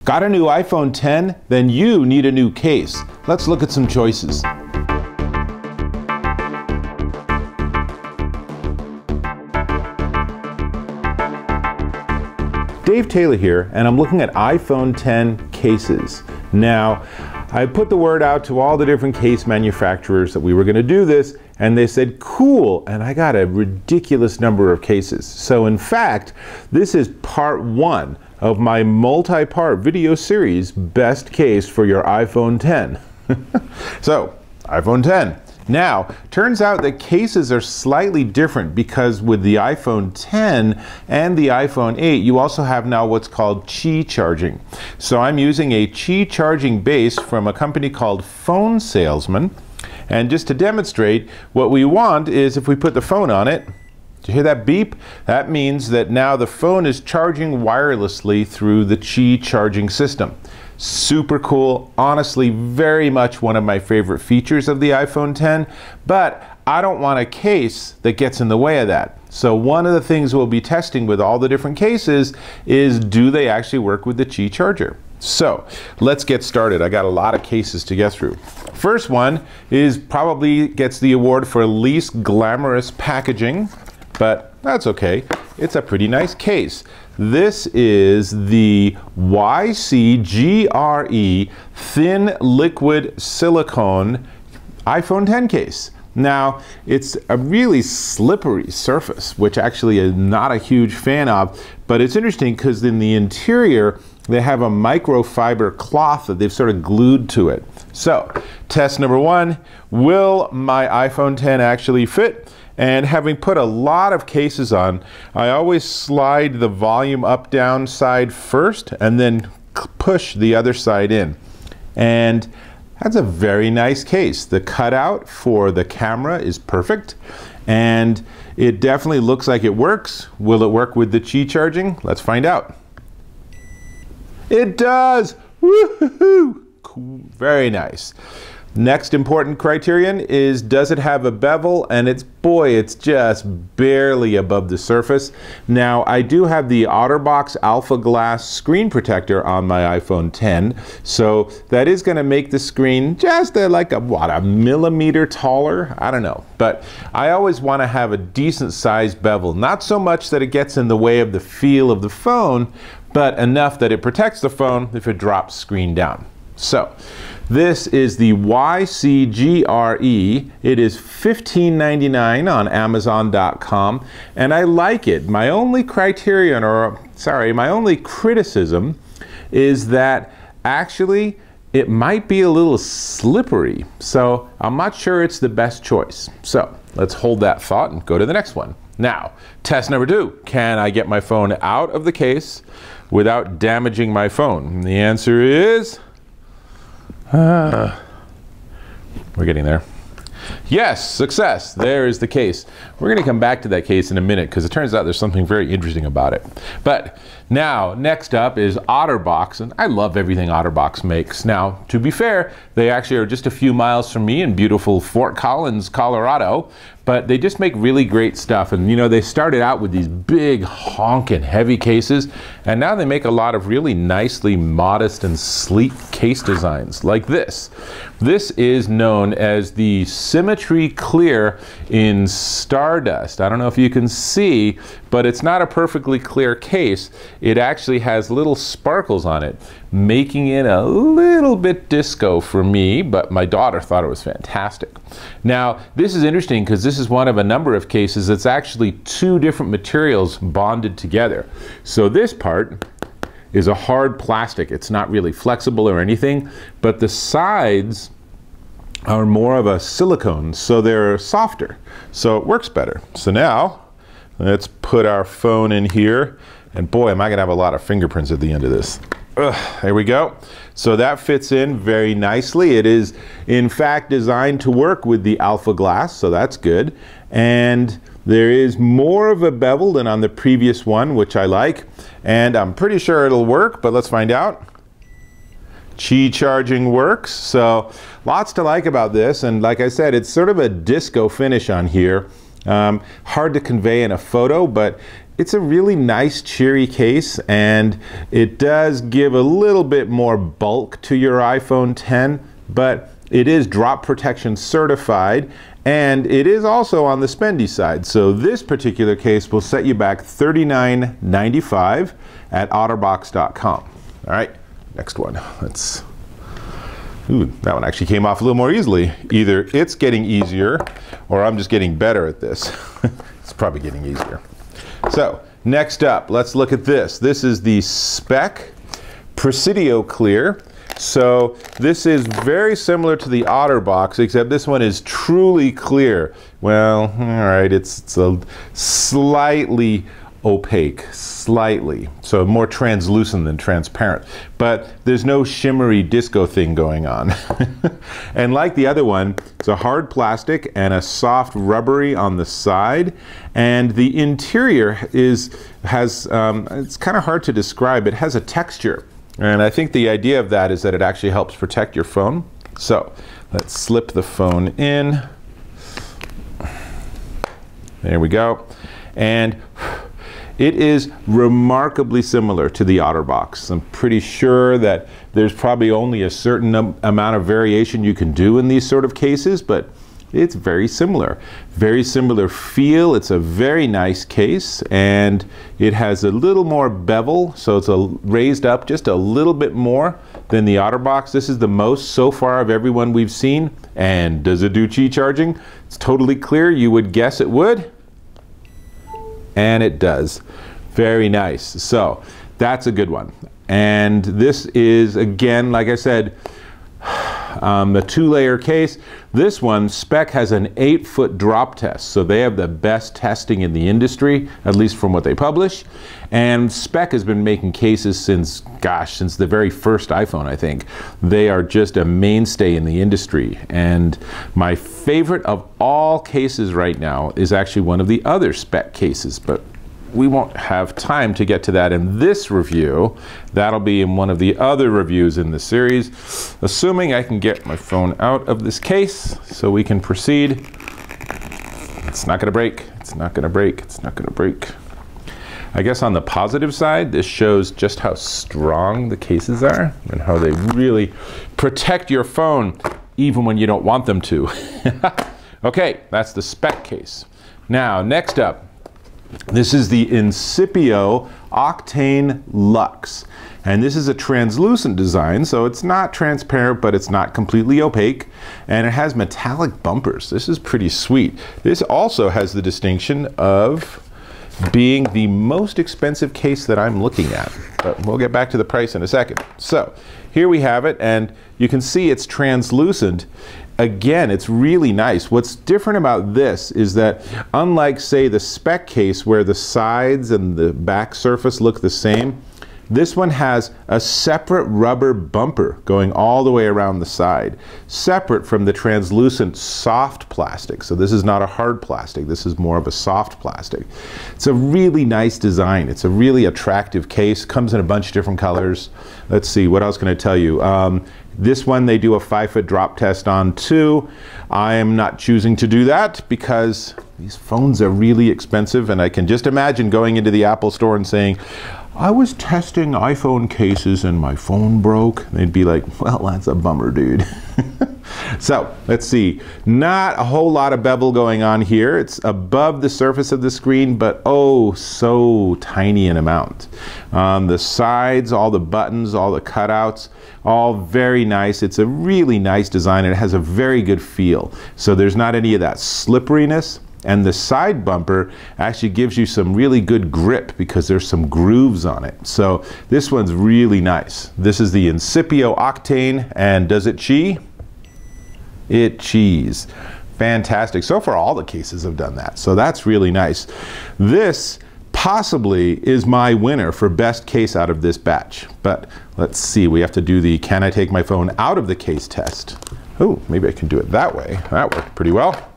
Got a new iPhone 10? Then you need a new case. Let's look at some choices. Dave Taylor here, and I'm looking at iPhone 10 cases. Now, I put the word out to all the different case manufacturers that we were going to do this, and they said, cool, and I got a ridiculous number of cases. So in fact, this is part one of my multi-part video series, Best Case for Your iPhone 10. So, iPhone 10. Now, turns out that cases are slightly different because with the iPhone 10 and the iPhone 8, you also have now what's called Qi charging. So I'm using a Qi charging base from a company called Phone Salesman. And just to demonstrate, what we want is if we put the phone on it, do you hear that beep? That means that now the phone is charging wirelessly through the Qi charging system. Super cool, honestly very much one of my favorite features of the iPhone 10, but I don't want a case that gets in the way of that. So one of the things we'll be testing with all the different cases is, do they actually work with the Qi charger? So let's get started. I got a lot of cases to get through. First one is probably gets the award for least glamorous packaging, but that's okay. It's a pretty nice case. This is the YCGRE Thin Liquid Silicone iPhone 10 case. Now, it's a really slippery surface, which actually I'm not a huge fan of, but it's interesting because in the interior, they have a microfiber cloth that they've sort of glued to it. So, test number one, will my iPhone 10 actually fit? And having put a lot of cases on, I always slide the volume up down side first and then push the other side in. And that's a very nice case. The cutout for the camera is perfect, and it definitely looks like it works. Will it work with the Qi charging? Let's find out. It does! Woohoo! Cool. Very nice. Next important criterion is, does it have a bevel? And it's just barely above the surface. Now, I do have the OtterBox Alpha Glass screen protector on my iPhone 10, so that is going to make the screen just like a millimeter taller? I don't know. But I always want to have a decent sized bevel, not so much that it gets in the way of the feel of the phone, but enough that it protects the phone if it drops screen down. So, this is the YCGRE. It is $15.99 on Amazon.com, and I like it. My only criterion, my only criticism is that actually it might be a little slippery. So I'm not sure it's the best choice. So let's hold that thought and go to the next one. Now, test number two. Can I get my phone out of the case without damaging my phone? And the answer is we're getting there. Yes, success. There is the case. We're going to come back to that case in a minute because it turns out there's something very interesting about it. But now, next up is OtterBox, and I love everything OtterBox makes. Now, to be fair, they actually are just a few miles from me in beautiful Fort Collins, Colorado, but they just make really great stuff. And you know, they started out with these big honking heavy cases, and now they make a lot of really nicely modest and sleek case designs like this. This is known as the Symmetry Clear in Stardust. I don't know if you can see, but it's not a perfectly clear case. It actually has little sparkles on it, making it a little bit disco for me, but my daughter thought it was fantastic. Now, this is interesting because this is one of a number of cases that's actually two different materials bonded together. So this part is a hard plastic. It's not really flexible or anything, but the sides are more of a silicone, so they're softer, so it works better. So now, let's put our phone in here, and boy, am I gonna have a lot of fingerprints at the end of this. There we go. So that fits in very nicely. It is, in fact, designed to work with the Alpha Glass, so that's good. And there is more of a bevel than on the previous one, which I like. And I'm pretty sure it'll work, but let's find out. Qi charging works, so lots to like about this. And like I said, it's sort of a disco finish on here. Hard to convey in a photo, but it's a really nice, cheery case, and it does give a little bit more bulk to your iPhone X, but it is drop protection certified, and it is also on the spendy side. So this particular case will set you back $39.95 at otterbox.com. All right, next one. Ooh, that one actually came off a little more easily. Either it's getting easier or I'm just getting better at this. It's probably getting easier. So next up, let's look at this. This is the Speck Presidio Clear. So this is very similar to the OtterBox, except this one is truly clear. Well, all right, it's a slightly opaque, slightly, so more translucent than transparent, but there's no shimmery disco thing going on. And like the other one, it's a hard plastic and a soft rubbery on the side, and the interior has it's kind of hard to describe. It has a texture, and I think the idea of that is that it actually helps protect your phone. So let's slip the phone in. There we go. And it is remarkably similar to the OtterBox. I'm pretty sure that there's probably only a certain amount of variation you can do in these sort of cases, but it's very similar. Very similar feel. It's a very nice case, and it has a little more bevel, so it's raised up just a little bit more than the OtterBox. This is the most so far of everyone we've seen. And does it do Qi charging? It's totally clear. You would guess it would. And it does. Very nice. So that's a good one. And this is, again, like I said, a 2-layer case. This one, Speck, has an 8-foot drop test. So they have the best testing in the industry, at least from what they publish. And Speck has been making cases since, gosh, since the very first iPhone, I think. They are just a mainstay in the industry. And my favorite of all cases right now is actually one of the other Speck cases, but we won't have time to get to that in this review. That'll be in one of the other reviews in the series, assuming I can get my phone out of this case so we can proceed. It's not gonna break, it's not gonna break, it's not gonna break. I guess on the positive side, this shows just how strong the cases are and how they really protect your phone even when you don't want them to. Okay, that's the Speck case. Now, next up, this is the Incipio Octane Luxe. And this is a translucent design, so it's not transparent, but it's not completely opaque. And it has metallic bumpers. This is pretty sweet. This also has the distinction of being the most expensive case that I'm looking at. But we'll get back to the price in a second. So here we have it, and you can see it's translucent. Again, it's really nice. What's different about this is that, unlike, say, the Speck case where the sides and the back surface look the same, this one has a separate rubber bumper going all the way around the side, separate from the translucent soft plastic. So this is not a hard plastic, this is more of a soft plastic. It's a really nice design. It's a really attractive case, comes in a bunch of different colors. Let's see, what else can I tell you? This one they do a 5-foot drop test on too. I am not choosing to do that because these phones are really expensive, and I can just imagine going into the Apple store and saying, I was testing iPhone cases and my phone broke. They'd be like, well, that's a bummer, dude. So let's see, not a whole lot of bevel going on here. It's above the surface of the screen, but oh, so tiny an amount. The sides, all the buttons, all the cutouts, all very nice. It's a really nice design. It has a very good feel. So there's not any of that slipperiness. And the side bumper actually gives you some really good grip because there's some grooves on it. So this one's really nice. This is the Incipio Octane, and does it Qi? It Qis. Fantastic. So far all the cases have done that. So that's really nice. This possibly is my winner for best case out of this batch. But let's see, we have to do the can I take my phone out of the case test. Oh, maybe I can do it that way. That worked pretty well.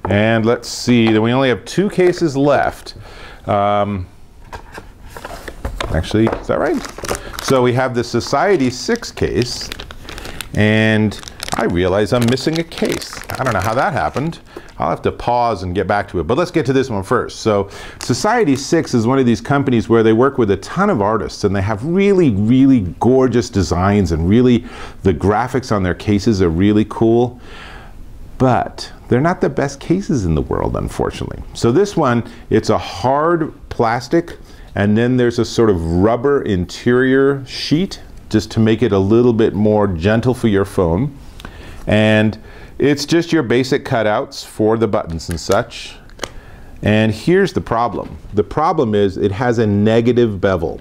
And let's see, then we only have 2 cases left. Actually, is that right? So we have the Society 6 case, and I realize I'm missing a case. I don't know how that happened. I'll have to pause and get back to it, but let's get to this one first. So Society6 is one of these companies where they work with a ton of artists, and they have really, really gorgeous designs, and really the graphics on their cases are really cool. But they're not the best cases in the world, unfortunately. So this one, it's a hard plastic, and then there's a sort of rubber interior sheet just to make it a little bit more gentle for your phone. And it's just your basic cutouts for the buttons and such. And here's the problem. The problem is it has a negative bevel.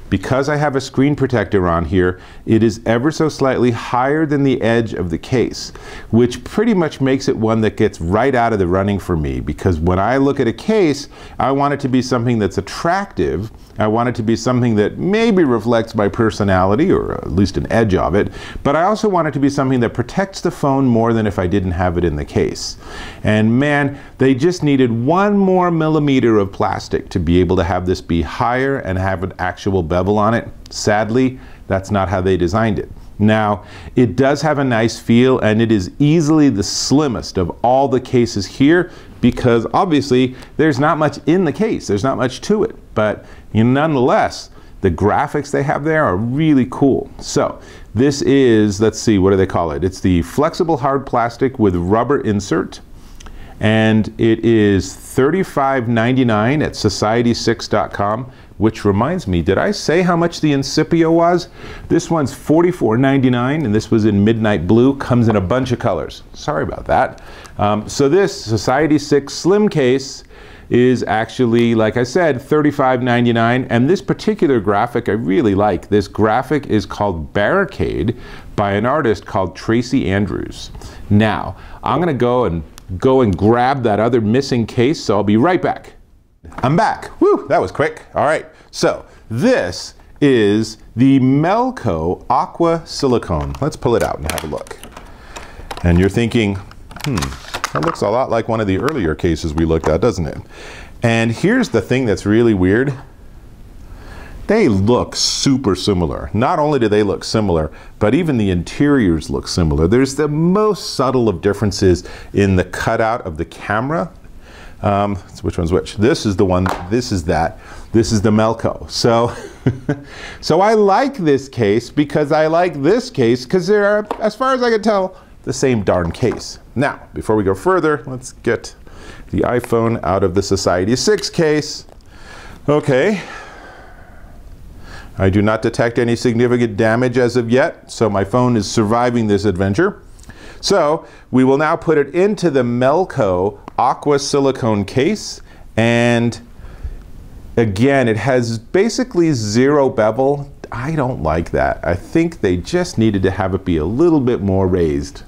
Because I have a screen protector on here, it is ever so slightly higher than the edge of the case, which pretty much makes it one that gets right out of the running for me, because when I look at a case, I want it to be something that's attractive. I want it to be something that maybe reflects my personality, or at least an edge of it, but I also want it to be something that protects the phone more than if I didn't have it in the case. And man, they just needed 1 more millimeter of plastic to be able to have this be higher and have an actual bevel on it. Sadly, that's not how they designed it. Now, it does have a nice feel, and it is easily the slimmest of all the cases here, because obviously there's not much in the case, there's not much to it, but nonetheless, the graphics they have there are really cool. So this is, let's see, what do they call it? It's the flexible hard plastic with rubber insert, and it is $35.99 at society6.com. Which reminds me, did I say how much the Incipio was? This one's $44.99, and this was in midnight blue. Comes in a bunch of colors. Sorry about that. So this Society6 Slim case is actually, like I said, $35.99, and this particular graphic I really like. This graphic is called Barricade by an artist called Tracy Andrews. Now, I'm gonna go and grab that other missing case, so I'll be right back. I'm back. Woo, that was quick. All right, so this is the Melco Aqua Silicone. Let's pull it out and have a look. And you're thinking, that looks a lot like one of the earlier cases we looked at, doesn't it? And here's the thing that's really weird. They look super similar. Not only do they look similar, but even the interiors look similar. There's the most subtle of differences in the cutout of the camera. Which one's which? This is the one, this is that. This is the Melco. So, so I like this case because I like this case because they're, as far as I can tell, the same darn case. Now, before we go further, let's get the iPhone out of the Society6 case. Okay. I do not detect any significant damage as of yet, so my phone is surviving this adventure. So we will now put it into the Melco Aqua Silicone case, and again, it has basically 0 bevel. I don't like that. I think they just needed to have it be a little bit more raised.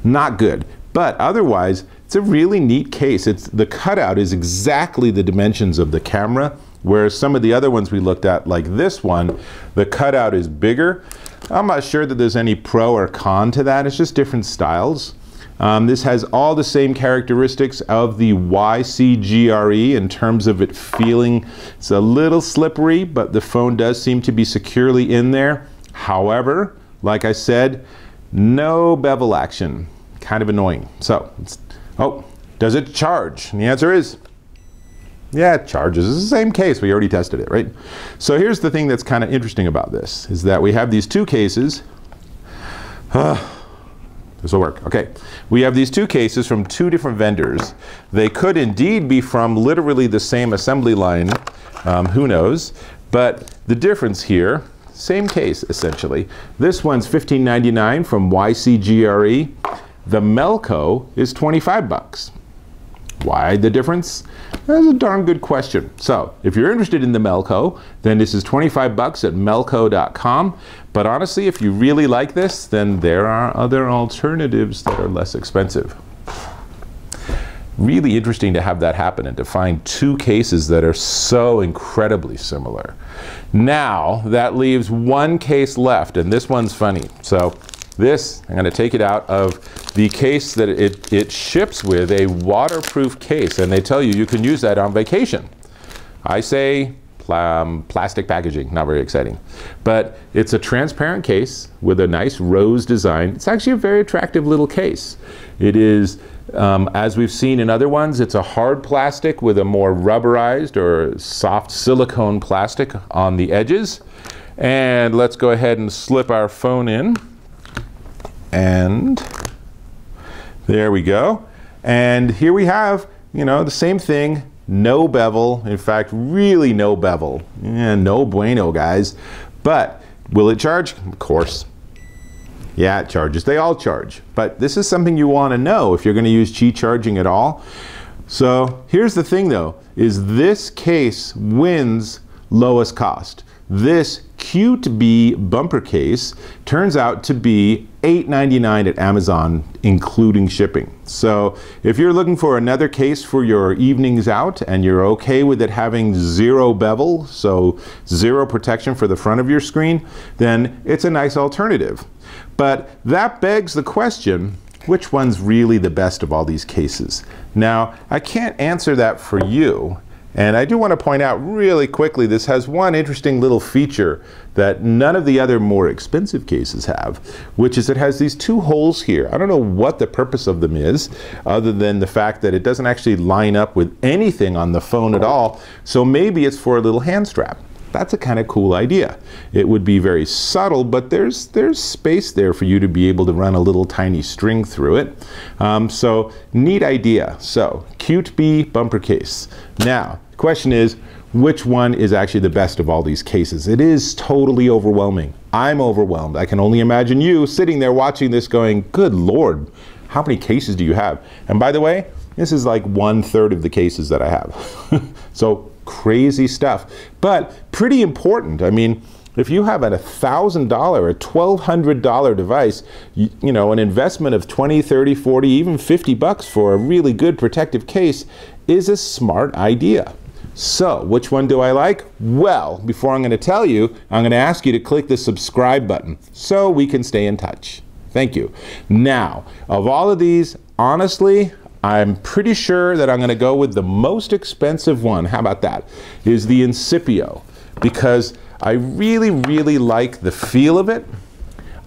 Not good, but otherwise, it's a really neat case. The cutout is exactly the dimensions of the camera, whereas some of the other ones we looked at, like this one, the cutout is bigger. I'm not sure that there's any pro or con to that. It's just different styles. This has all the same characteristics of the YC-GRE in terms of it feeling, it's a little slippery, but the phone does seem to be securely in there. However, like I said, no bevel action. Kind of annoying. So, oh, does it charge? And the answer is, yeah, it charges. It's the same case. We already tested it, right? So here's the thing that's kind of interesting about this, is that we have these 2 cases. This will work. Okay. We have these 2 cases from 2 different vendors. They could indeed be from literally the same assembly line. Who knows? But the difference here, same case essentially. This one's $15.99 from YC-GRE. The Melco is 25 bucks. Why the difference? That's a darn good question. So if you're interested in the Melco, then this is 25 bucks at melco.com. But honestly, if you really like this, then there are other alternatives that are less expensive. Really interesting to have that happen and to find 2 cases that are so incredibly similar. Now that leaves 1 case left, and this one's funny. So this, I'm going to take it out of the case that it ships with, a waterproof case, and they tell you you can use that on vacation. I say plastic packaging, not very exciting. But it's a transparent case with a nice rose design. It's actually a very attractive little case. It is As we've seen in other ones, it's a hard plastic with a more rubberized or soft silicone plastic on the edges. And let's go ahead and slip our phone in. And there we go. And here we have, you know, the same thing, no bevel. In fact, really no bevel. Yeah, no bueno, guys. But will it charge? Of course. Yeah, it charges. They all charge. But this is something you want to know if you're going to use Qi charging at all. So here's the thing though, is this case wins lowest cost. This Qt B bumper case turns out to be $8.99 at Amazon, including shipping. So if you're looking for another case for your evenings out and you're okay with it having zero bevel, so zero protection for the front of your screen, then it's a nice alternative. But that begs the question, which one's really the best of all these cases? Now, I can't answer that for you. And I do want to point out really quickly, this has one interesting little feature that none of the other more expensive cases have, which is it has these two holes here. I don't know what the purpose of them is, other than the fact that it doesn't actually line up with anything on the phone at all. So maybe it's for a little hand strap. That's a kind of cool idea. It would be very subtle, but there's space there for you to be able to run a little tiny string through it. So neat idea. So Qt B bumper case. Now, the question is, which one is actually the best of all these cases? It is totally overwhelming. I'm overwhelmed. I can only imagine you sitting there watching this going, good Lord, how many cases do you have? And by the way, this is like 1/3 of the cases that I have. So crazy stuff, but pretty important. I mean, if you have a $1,000 or $1,200 device, you know, an investment of 20, 30, 40, even 50 bucks for a really good protective case is a smart idea. So which one do I like? Well, before I'm going to tell you, I'm going to ask you to click the subscribe button so we can stay in touch. Thank you. Now, of all of these, honestly, I'm pretty sure that I'm going to go with the most expensive one. How about that? Is the Incipio, because I really, really like the feel of it.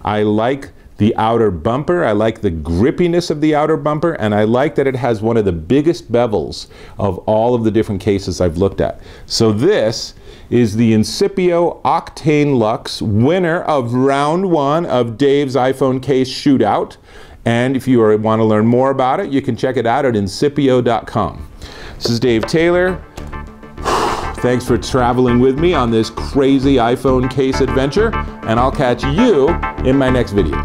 I like the outer bumper. I like the grippiness of the outer bumper, and I like that it has one of the biggest bevels of all of the different cases I've looked at. So this is the Incipio Octane Luxe, winner of round 1 of Dave's iPhone case shootout. And if you want to learn more about it, you can check it out at incipio.com. This is Dave Taylor. Thanks for traveling with me on this crazy iPhone case adventure, and I'll catch you in my next video.